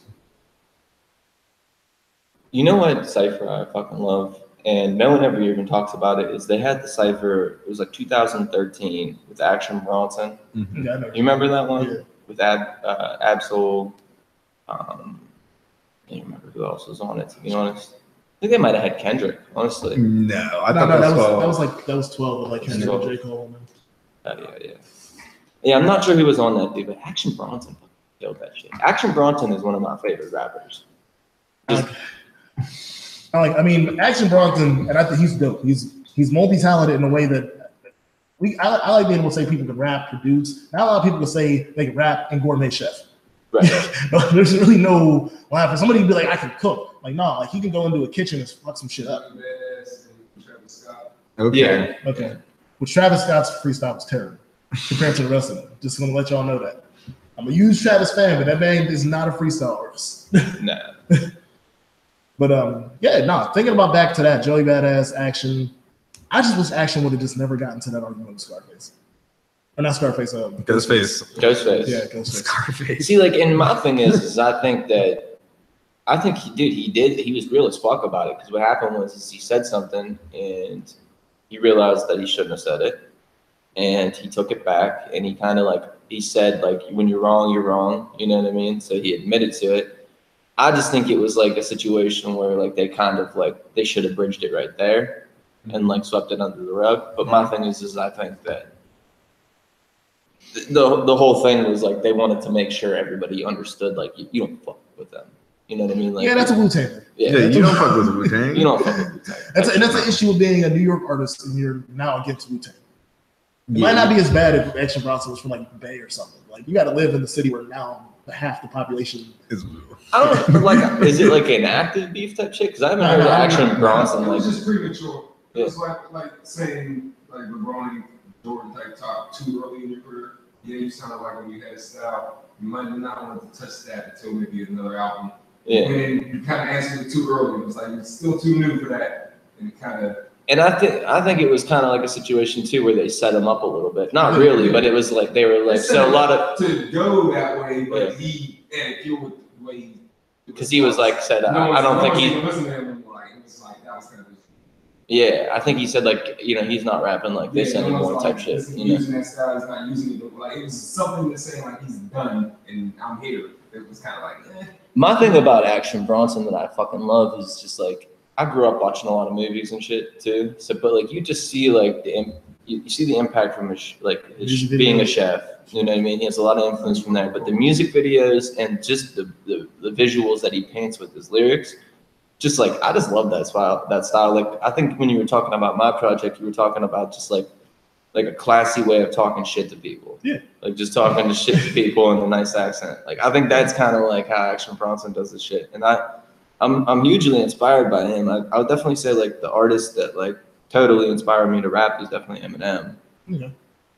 You know what cipher I fucking love, and no one ever even talks about it, is they had the cipher, it was like 2013 with Action Bronson. mm-hmm. Yeah, I know. You remember that one? Yeah. With Absol, I can't remember who else was on it, to be honest. I think they might have had Kendrick, honestly. No, I thought that was 12 with like Kendrick and J. Cole. Yeah. Yeah, I'm not sure who was on that dude, but Action Bronson fucking killed that shit. Action Bronson is one of my favorite rappers. I mean, Action Bronson, and I think he's dope. He's multi-talented in a way that I like being able to say people can rap, produce. Not a lot of people can say they can rap and gourmet chef. Right. There's really no line for somebody to be like, I can cook. Like, no, like he can go into a kitchen and fuck some shit up. Okay. Yeah. Okay. Well, Travis Scott's freestyle was terrible compared to the rest of them. Just gonna let y'all know that. I'm a huge Travis fan, but that man is not a freestyle artist. Nah. But thinking about back to that Joey Badass Action, I just wish Action would have just never gotten to that argument with Scarface. Or not Scarface, Ghostface. Ghostface. Yeah, Ghostface. Scarface. See, like, and my thing is I think that I think he did. He was real as fuck about it, because what happened was is he said something and he realized that he shouldn't have said it, and he took it back, and he kind of like he said like, when you're wrong, you're wrong. You know what I mean? So he admitted to it. I just think it was like a situation where like they kind of like they should have bridged it right there and like swept it under the rug. But my thing is I think that the whole thing was like they wanted to make sure everybody understood like you don't fuck with them. You know what I mean? Like, yeah, that's a Wu-Tang. Yeah, you don't fuck with Wu-Tang. You don't fuck with Wu-Tang. That's an issue with being a New York artist, and you're now against Wu-Tang. It might not be as bad if Action Bronson was from like the Bay or something. Like you got to live in the city where now half the population is. I don't like. Is it like an active beef type shit? Because I haven't heard of Action Bronson. It Like, was just premature. Yeah. It was like saying like LeBron and Jordan type top too early in your career. Yeah, you sounded like when you had a style, you might not want to touch that until maybe another album. yeah. And then you kind of answered it too early. It was like it's still too new for that, and it kind of. And I think it was kind of like a situation too where they set him up a little bit. Not really, but it was like they were like so a lot of to go that way, but Yeah. he and deal with the way he. because he was like said I don't think he. Listened to him anymore. Like it was like that was kind of. Yeah, I think he said like he's not rapping like this anymore type shit. He's You know. using that style. He's not using it. Like it was something to say like he's done and I'm here. It was kind of like. My thing about Action Bronson that I fucking love is just like I grew up watching a lot of movies and shit too. So, but like you just see like you see the impact from his being a chef. You know what I mean? He has a lot of influence from there. But the music videos and just the visuals that he paints with his lyrics, just like I just love that style. That style. Like I think when you were talking about my project, you were talking about just like a classy way of talking shit to people. Yeah. Like just talking to shit to people in a nice accent. Like I think that's kind of like how Action Bronson does this shit. And I'm hugely inspired by him. I would definitely say like the artist that like totally inspired me to rap is definitely Eminem. Yeah.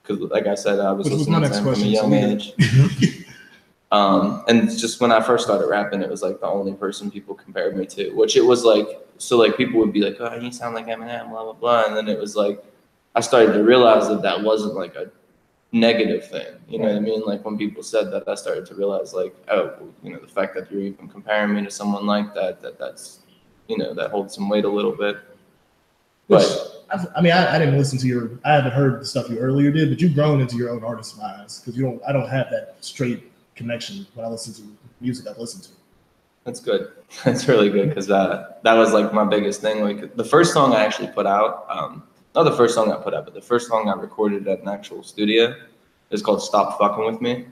Because like I said, I was Which was my listening to next him from a question, young age. And just when I first started rapping, it was like the only person people compared me to, which it was like, so like people would be like, oh, you sound like Eminem, blah, blah, blah. And then it was like, I started to realize that wasn't like a negative thing. You know what I mean? Like when people said that, I started to realize like, oh, the fact that you're even comparing me to someone like that's, that holds some weight a little bit. But I mean, I didn't listen to I haven't heard the stuff you earlier did, but you've grown into your own artist bias because I don't have that straight connection when I listen to music I've listened to. That's good. That's really good because that was like my biggest thing. Like the first song I actually put out, not the first song I put out, but the first song I recorded at an actual studio is called Stop Fucking With Me.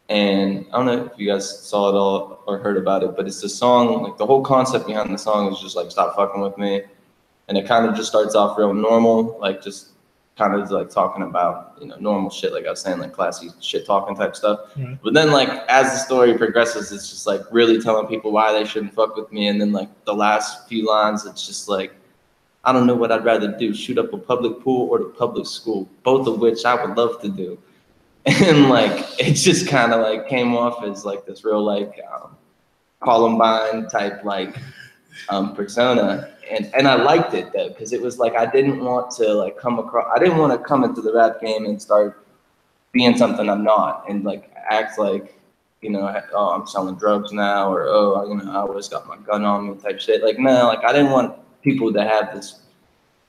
And I don't know if you guys saw it all or heard about it, but it's the song, like the whole concept behind the song is just like stop fucking with me. And it kind of just starts off real normal, like just kind of like talking about, normal shit, like I was saying, like classy shit talking type stuff. Mm-hmm. But then like as the story progresses, it's just like really telling people why they shouldn't fuck with me. And then like the last few lines, it's just like, I don't know what I'd rather do, shoot up a public pool or the public school, both of which I would love to do. And like, it just kind of like came off as like this real like Columbine type like persona. And I liked it though, because it was like, I didn't want to like I didn't want to come into the rap game and start being something I'm not and like act like, oh, I'm selling drugs now, or, oh, I always got my gun on me type shit. Like, no, like I didn't want people to have this,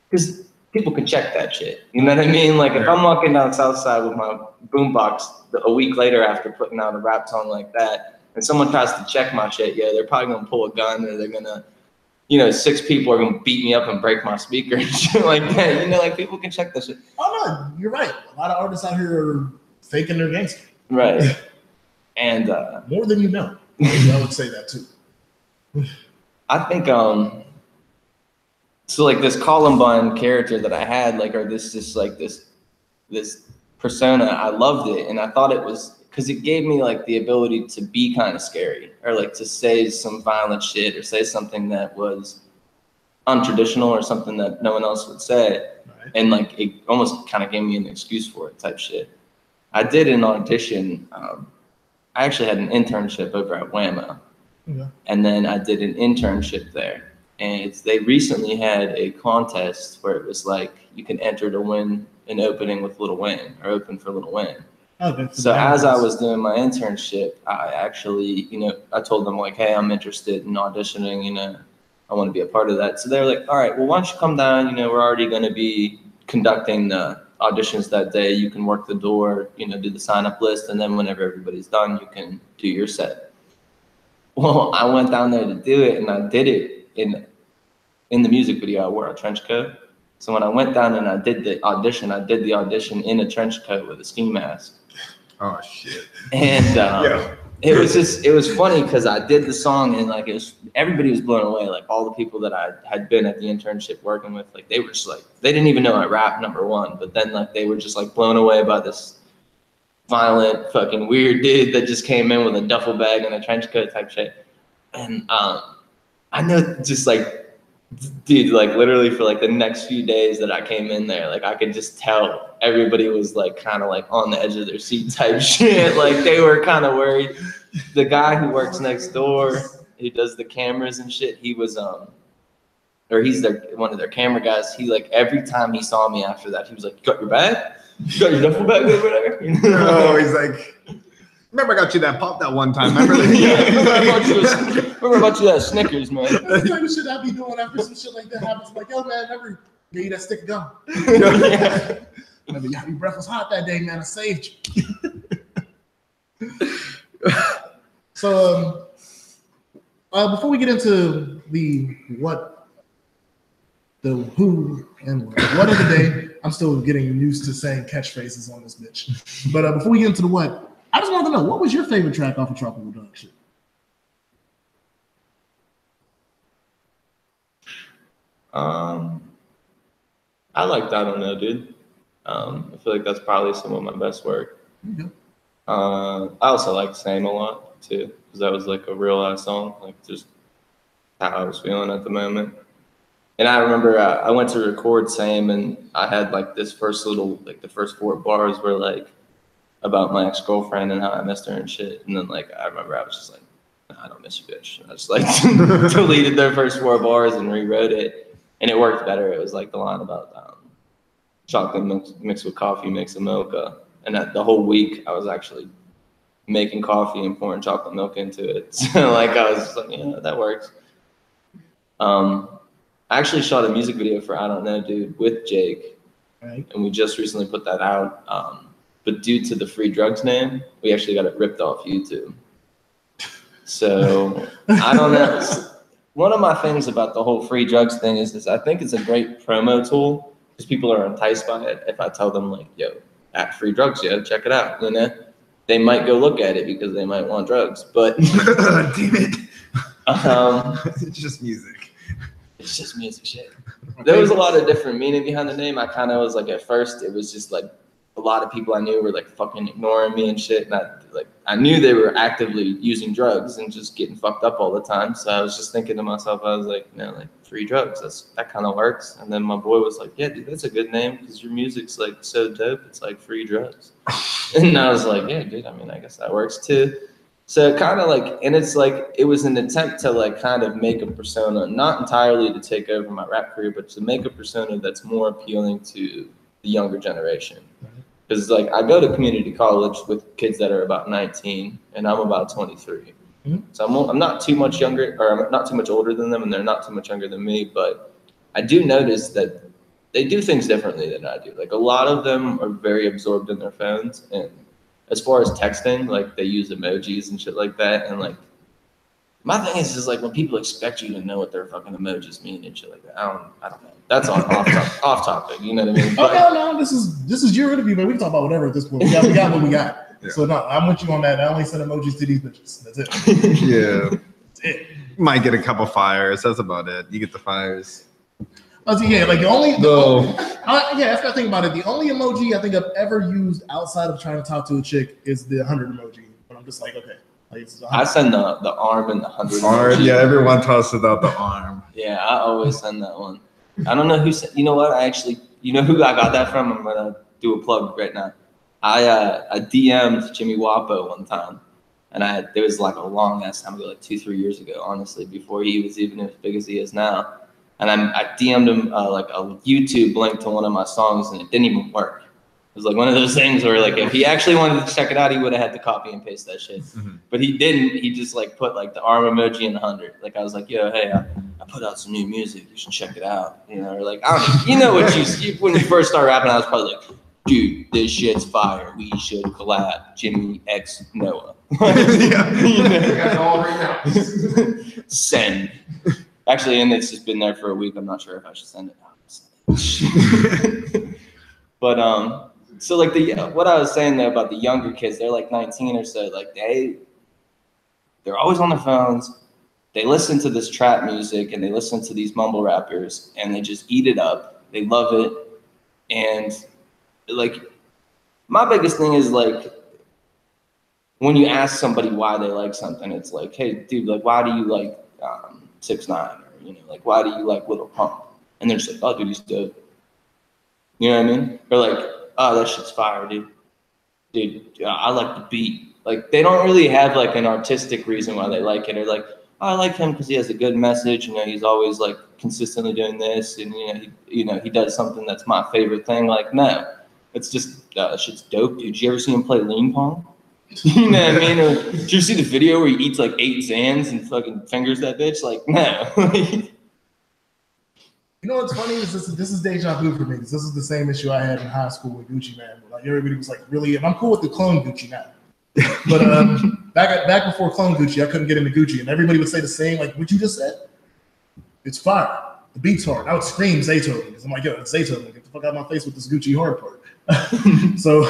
because people can check that shit. You know what I mean? Like if I'm walking down Southside with my boombox a week later after putting out a rap song like that, and someone tries to check my shit, yeah, they're probably gonna pull a gun, or they're gonna, 6 people are gonna beat me up and break my speaker and shit like that. Like people can check that shit. Oh no, you're right. A lot of artists out here are faking their gangster. Right. And more than you know. I would say that too. I think so like this Columbine character that I had, like, or this persona, I loved it, and I thought it was because it gave me like the ability to be kind of scary, or like to say some violent shit, or say something that was untraditional, or something that no one else would say. Right. And like it almost kind of gave me an excuse for it type shit. I did an audition. I actually had an internship over at Whammo, and then I did an internship there. And they recently had a contest where it was like you can enter to win an opening with Lil Wayne, or open for Lil Wayne. Okay. So as I was doing my internship, I actually, I told them like, hey, I'm interested in auditioning, I want to be a part of that. So they were like, all right, well, why don't you come down? We're already going to be conducting the auditions that day. You can work the door, do the sign up list. And then whenever everybody's done, you can do your set. Well, I went down there to do it, and I did it in the music video. I wore a trench coat. So when I went down and I did the audition in a trench coat with a ski mask. Oh shit. And it was funny because I did the song, and like everybody was blown away. Like all the people that I had been at the internship working with, like they were just like, they didn't even know I rapped, number one, but then like they were just like blown away by this violent fucking weird dude that just came in with a duffel bag and a trench coat type shit. And I know, just like, dude, like literally for like the next few days that I came in there, like I could just tell everybody was like kind of like on the edge of their seat type shit. Like they were kind of worried. The guy who works next door, who does the cameras and shit, he was he's one of their camera guys. He like every time he saw me after that, he was like, "You got your bag? You got your duffel bag over there?" Oh, he's like, remember I got you that pop that one time. Remember that? Remember I bought you that Snickers, man. That's the type of shit I be doing after some shit like that happens. Like, yo, man, never gave you that stick of gum. Yeah. Remember, your breath was hot that day, man. I saved you. So, before we get into the who, and what of the day, I'm still getting used to saying catchphrases on this bitch. But before we get into the what, I just wanted to know, what was your favorite track off of Tropical Dog Shit? I liked I Don't Know, dude. I feel like that's probably some of my best work. Okay. I also like Same a lot too, because that was like a real ass song, like just how I was feeling at the moment. And I remember I went to record Same, and I had like this first little, like the first 4 bars were like about my ex-girlfriend and how I missed her and shit. And then like I remember I was just like, nah, I don't miss you, bitch. And I just like deleted their first 4 bars and rewrote it, and it worked better. It was like the line about chocolate mixed with coffee makes a mocha. And the whole week I was actually making coffee and pouring chocolate milk into it. So like I was just like, yeah, that works. I actually shot a music video for I Don't Know, dude, with Jake. Right. And we just recently put that out. But due to the free drugs name, we actually got it ripped off YouTube. So I don't know. One of my things about the whole free drugs thing is I think it's a great promo tool because people are enticed by it. If I tell them like, yo, at free drugs, yo, check it out, they might go look at it because they might want drugs. But damn it. It's just music. It's just music shit. There was a lot of different meaning behind the name. I kind of was like, at first, it was just like a lot of people I knew were like fucking ignoring me and shit. And I knew they were actively using drugs and just getting fucked up all the time. So I was just thinking to myself, I was like, like free drugs. That kind of works. And then my boy was like, yeah, dude, that's a good name because your music's like so dope. It's like free drugs. And I was like, yeah, dude. I mean, I guess that works too. So kind of like, and it's like, it was an attempt to like kind of make a persona, not entirely to take over my rap career, but to make a persona that's more appealing to the younger generation. Because like I go to community college with kids that are about 19 and I'm about 23. Mm-hmm. So I'm not too much younger, or I'm not too much older than them, and they're not too much younger than me, but I do notice that they do things differently than I do. Like a lot of them are very absorbed in their phones, and as far as texting, like they use emojis and shit like that. And like, my thing is like when people expect you to know what their fucking emojis mean and shit like that. I don't know. That's on off topic. You know what I mean? But, no. This is your interview, man. We can talk about whatever at this point. We got what we got. Yeah. So no, I'm with you on that. I only send emojis to these bitches. That's it. Yeah. That's it. Might get a couple fires. That's about it. You get the fires. Yeah, like that's the thing about it. The only emoji I think I've ever used outside of trying to talk to a chick is the 100 emoji. But I'm just like, okay. Like I send the arm and the 100 arm. Yeah, everyone talks about the arm. Yeah, I always send that one. I don't know who said. You know what? You know who I got that from? I'm gonna do a plug right now. I DM'd Jimmy Wapo one time, and there was like a long ass time ago, like 2-3 years ago, honestly, before he was even as big as he is now. And I DM'd him like a YouTube link to one of my songs, and it didn't even work. was like one of those things where like if he actually wanted to check it out, he would have had to copy and paste that shit. But he didn't. He just like put like the arm emoji and 100. Like I was like, yo, hey, I put out some new music. You should check it out. You know, or like I don't know. You know what you when you first start rapping, I was probably like, dude, this shit's fire. We should collab. Jimmy X Noah. Send. Actually, and it's just been there for a week. I'm not sure if I should send it. But so like what I was saying there about the younger kids, they're like 19 or so. Like they're always on their phones. They listen to this trap music and they listen to these mumble rappers and they just eat it up. They love it. And like my biggest thing is like when you ask somebody why they like something, it's like, hey, dude, like why do you like 6ix9ine, or you know, like why do you like Lil Pump? And they're just like, oh, dude, he's dope. You know what I mean? Or like, oh, that shit's fire, dude. Dude, I like the beat. Like they don't really have like an artistic reason why they like it, or like, oh, I like him because he has a good message. You know, he's always like consistently doing this, and he does something that's my favorite thing. Like, no, it's just shit's dope, dude. Did you ever see him play lean pong? You know what I mean? Or did you see the video where he eats like 8 Xans and fucking fingers that bitch? Like, no. You know what's funny is this is deja vu for me, because this is the same issue I had in high school with Gucci Mane. Like everybody was like, really, and I'm cool with the clone Gucci now. But back before clone Gucci, I couldn't get into Gucci, and everybody would say the same, like what you just said. It's fire. The beat's hard. I would scream Zaytoven because I'm like, yo, it's Zaytoven. Get the fuck out of my face with this Gucci hard part. So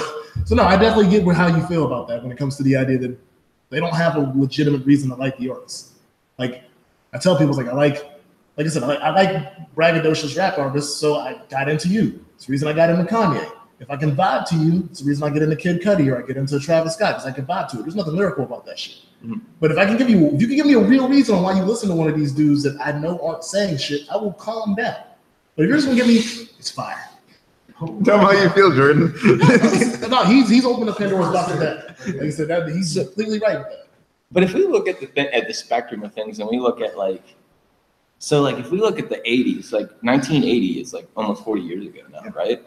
no, I definitely get how you feel about that when it comes to the idea that they don't have a legitimate reason to like the artist. Like I tell people, like I said, I like braggadocious rap artists, so I got into you. It's the reason I got into Kanye. If I can vibe to you, it's the reason I get into Kid Cudi or I get into Travis Scott, because I can vibe to it. There's nothing lyrical about that shit. Mm-hmm. But if you can give me a real reason on why you listen to one of these dudes that I know aren't saying shit, I will calm down. But if you're just gonna give me, it's fire. Tell me how you feel, Jordan. No, he's opened a Pandora's box with that. Like I said, he's completely right with that. But if we look at the spectrum of things, and we look at like if we look at the 80s, like 1980 is like almost 40 years ago now, right?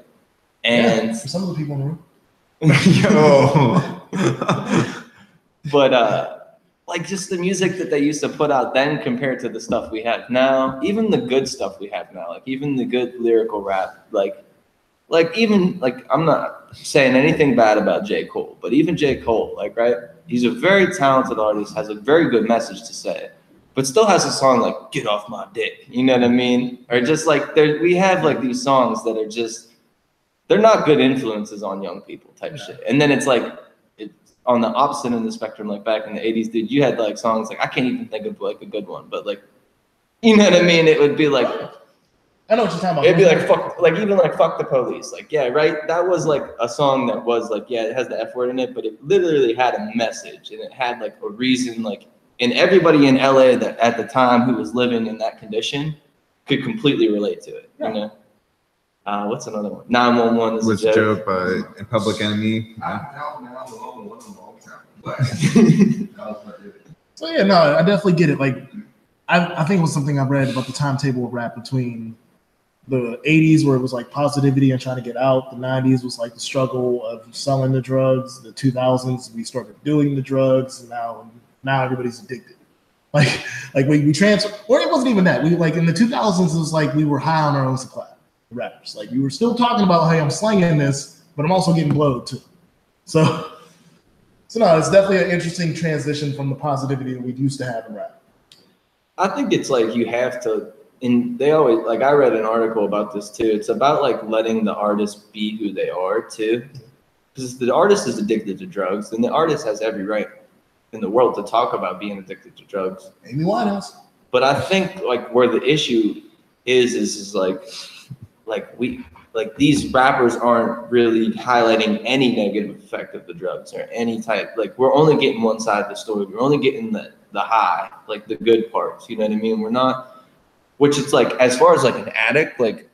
And yeah, for some of the people in the room. But like just the music that they used to put out then compared to the stuff we have now, even the good stuff we have now, like even the good lyrical rap, like even like I'm not saying anything bad about J. Cole, but even J. Cole, like right, he's a very talented artist, has a very good message to say, but still has a song like "Get Off My Dick," you know what I mean? Or just like we have like these songs that are just, they're not good influences on young people type shit. And then it's like on the opposite end of the spectrum, like back in the 80s, dude, you had like songs like I can't even think of like a good one, but like, you know what I mean? It would be like, I know what you're talking about. It'd be like fuck, like even like "Fuck the Police," like yeah, right. That was like a song that was like yeah, it has the F word in it, but it literally had a message and it had like a reason, like, and everybody in LA that at the time who was living in that condition could completely relate to it. Yeah. You know. What's another one? 911 was a joke by Public Enemy. So yeah, no, I definitely get it. Like, I think it was something I read about the timetable of rap between the 80s, where it was like positivity and trying to get out. The 90s was like the struggle of selling the drugs. The 2000s, we started doing the drugs, and now everybody's addicted. Like we transfer, or it wasn't even that. We like in the 2000s, it was like we were high on our own supply. Rappers, like we were still talking about, hey, I'm slanging this, but I'm also getting blowed too. So no, it's definitely an interesting transition from the positivity that we used to have in rap. I think it's like you have to, and they always, like I read an article about this too. It's about like letting the artist be who they are too. Because the artist is addicted to drugs, then the artist has every right in the world to talk about being addicted to drugs. Amy Winehouse. But I think like where the issue is these rappers aren't really highlighting any negative effect of the drugs or any type. Like we're only getting one side of the story. We're only getting the high, like the good parts. You know what I mean? We're not, which it's like as far as like an addict, like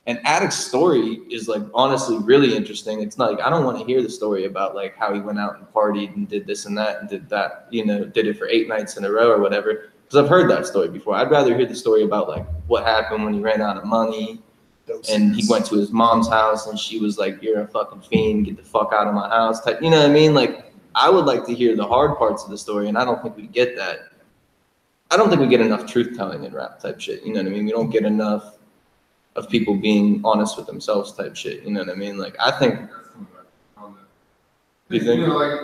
an addict's story is like honestly really interesting. It's not like I don't want to hear the story about like how he went out and partied and did this and that and did that. You know, did it for 8 nights in a row or whatever. Because I've heard that story before. I'd rather hear the story about like what happened when he ran out of money. and he went to his mom's house and she was like, "You're a fucking fiend, get the fuck out of my house," type, you know what I mean? Like, I would like to hear the hard parts of the story, and I don't think we get that. I don't think we get enough truth telling in rap type shit, you know what I mean? We don't get enough of people being honest with themselves type shit, you know what I mean? Like, I think. You think? You know, like,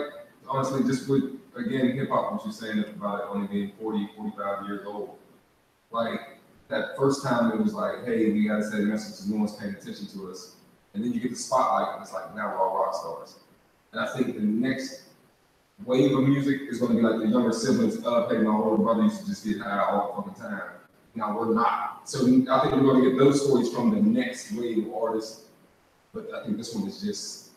honestly, just with, again, hip hop, what you're saying about it only being 40, 45 years old. Like, that first time it was like, hey, we gotta send a message because no one's paying attention to us. And then you get the spotlight and it's like, now we're all rock stars. And I think the next wave of music is gonna be like the younger siblings of, hey, my older brother used to just get high all the fucking time. Now we're not. So I think we're gonna get those stories from the next wave of artists. But I think this one is just,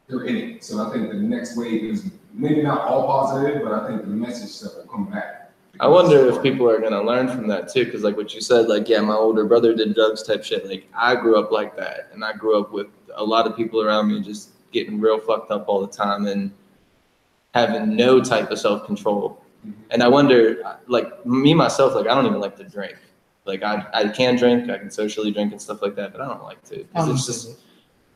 they're in it. So I think the next wave is maybe not all positive, but I think the message stuff will come back. I wonder if people are gonna learn from that too, because like what you said, like, yeah, my older brother did drugs type shit. Like, I grew up like that, and I grew up with a lot of people around me just getting real fucked up all the time and having no type of self-control. And I wonder, like, me myself, like, I don't even like to drink. Like, I can drink, I can socially drink and stuff like that, but I don't like to. 'Cause it's just,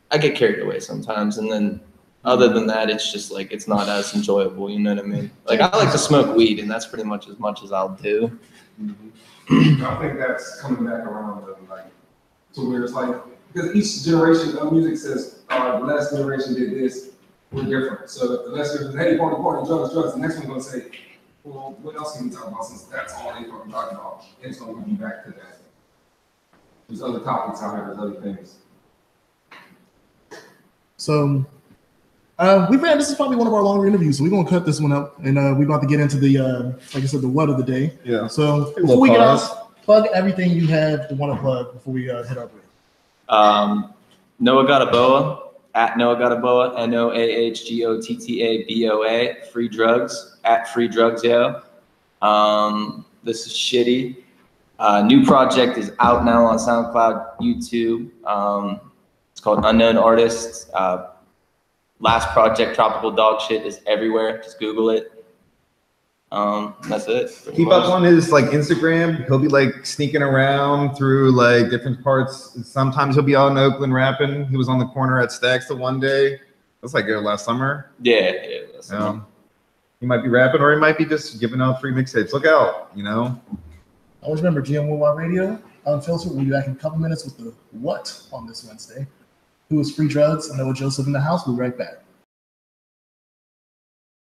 I get carried away sometimes, and then other than that, it's just like, it's not as enjoyable, you know what I mean? Like, I like to smoke weed, and that's pretty much as I'll do. I think that's coming back around, like, to where it's like, because each generation of music says, the last generation did this, we're different. So if the last generation, hey, party, drugs, the next one's gonna say, well, what else can we talk about since that's all they fucking talking about? And it's gonna bring you back to that. There's other topics out there, there's other things. So, this is probably one of our longer interviews, so we're gonna cut this one up, and we're about to get into the, like I said, the what of the day. Yeah. So before we get off, plug everything you have to want to plug before we hit our break. Noah Gadaboa, at Noah Gadaboa, NOAHGOTTABOA, free drugs, at free drugs, yo. This is Shitty. New project is out now on SoundCloud, YouTube. It's called Unknown Artists. Last project, Tropical Dog Shit, is everywhere. Just Google it. That's it. Keep up on his like Instagram. He'll be like sneaking around through like different parts. Sometimes he'll be out in Oakland rapping. He was on the corner at Stacks the one day. That's like last summer. Yeah. Last summer. He might be rapping, or he might be just giving out free mixtapes. Look out, you know. Always remember, GM Worldwide Radio, Unfiltered. We'll be back in a couple minutes with the what on this Wednesday. Who is Free Drugs? I know Joseph in the house. We'll be right back.